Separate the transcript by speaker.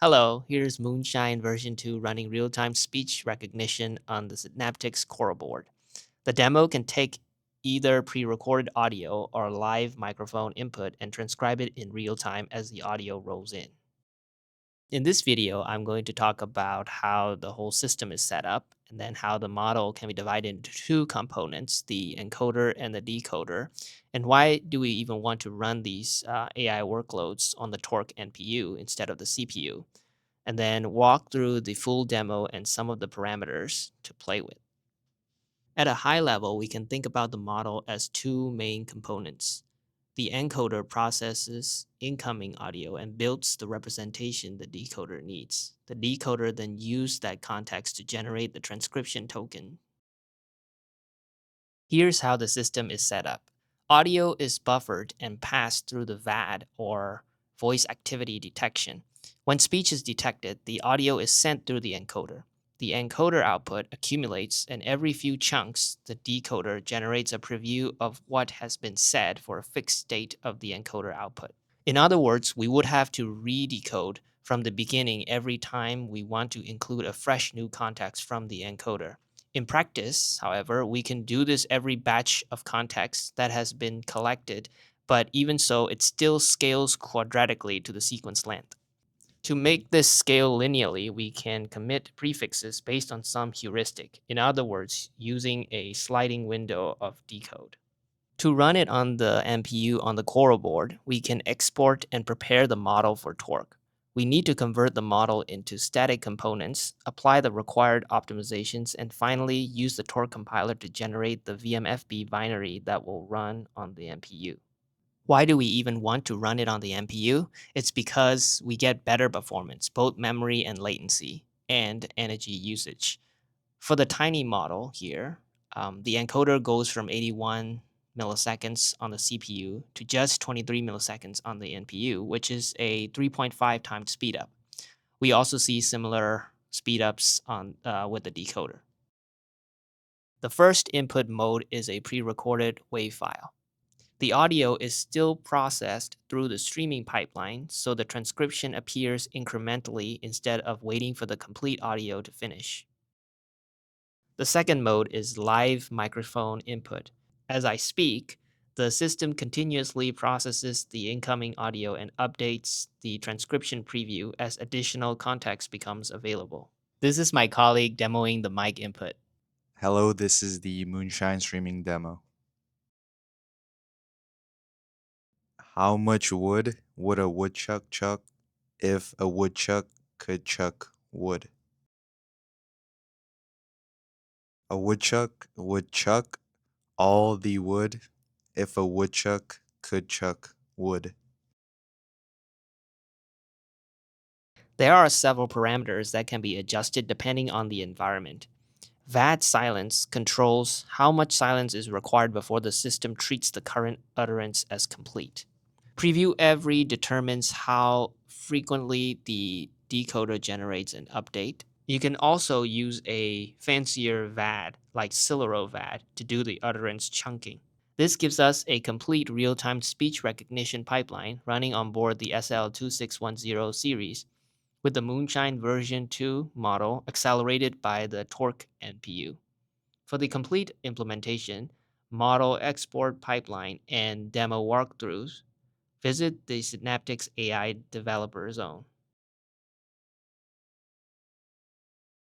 Speaker 1: Hello, here's Moonshine version 2 running real-time speech recognition on the Synaptics Coralboard. The demo can take either pre-recorded audio or live microphone input and transcribe it in real time as the audio rolls in. In this video, I'm going to talk about how the whole system is set up and then how the model can be divided into two components, the encoder and the decoder, and why do we even want to run these AI workloads on the Torq NPU instead of the CPU, and then walk through the full demo and some of the parameters to play with. At a high level, we can think about the model as two main components. The encoder processes incoming audio and builds the representation the decoder needs. The decoder then uses that context to generate the transcription token. Here's how the system is set up. Audio is buffered and passed through the VAD, or voice activity detection. When speech is detected, the audio is sent through the encoder. The encoder output accumulates, and every few chunks, the decoder generates a preview of what has been said for a fixed state of the encoder output. In other words, we would have to re-decode from the beginning every time we want to include a fresh new context from the encoder. In practice, however, we can do this every batch of context that has been collected, but even so, it still scales quadratically to the sequence length. To make this scale linearly, we can commit prefixes based on some heuristic, in other words, using a sliding window of decode. To run it on the NPU on the Coralboard, we can export and prepare the model for Torq. We need to convert the model into static components, apply the required optimizations, and finally use the Torq compiler to generate the VMFB binary that will run on the NPU. Why do we even want to run it on the NPU? It's because we get better performance, both memory and latency, and energy usage. For the tiny model here, the encoder goes from 81 milliseconds on the CPU to just 23 milliseconds on the NPU, which is a 3.5 times speed up. We also see similar speed ups with the decoder. The first input mode is a pre-recorded WAV file. The audio is still processed through the streaming pipeline, so the transcription appears incrementally instead of waiting for the complete audio to finish. The second mode is live microphone input. As I speak, the system continuously processes the incoming audio and updates the transcription preview as additional context becomes available. This is my colleague demoing the mic input.
Speaker 2: Hello, this is the Moonshine streaming demo. How much wood would a woodchuck chuck if a woodchuck could chuck wood? A woodchuck would chuck all the wood if a woodchuck could chuck wood.
Speaker 1: There are several parameters that can be adjusted depending on the environment. VAD silence controls how much silence is required before the system treats the current utterance as complete. Preview every determines how frequently the decoder generates an update. You can also use a fancier VAD like Silero VAD to do the utterance chunking. This gives us a complete real-time speech recognition pipeline running on board the SL2610 series, with the Moonshine version 2 model accelerated by the Torq NPU. For the complete implementation, model export pipeline, and demo walkthroughs, visit the Synaptics AI Developer Zone.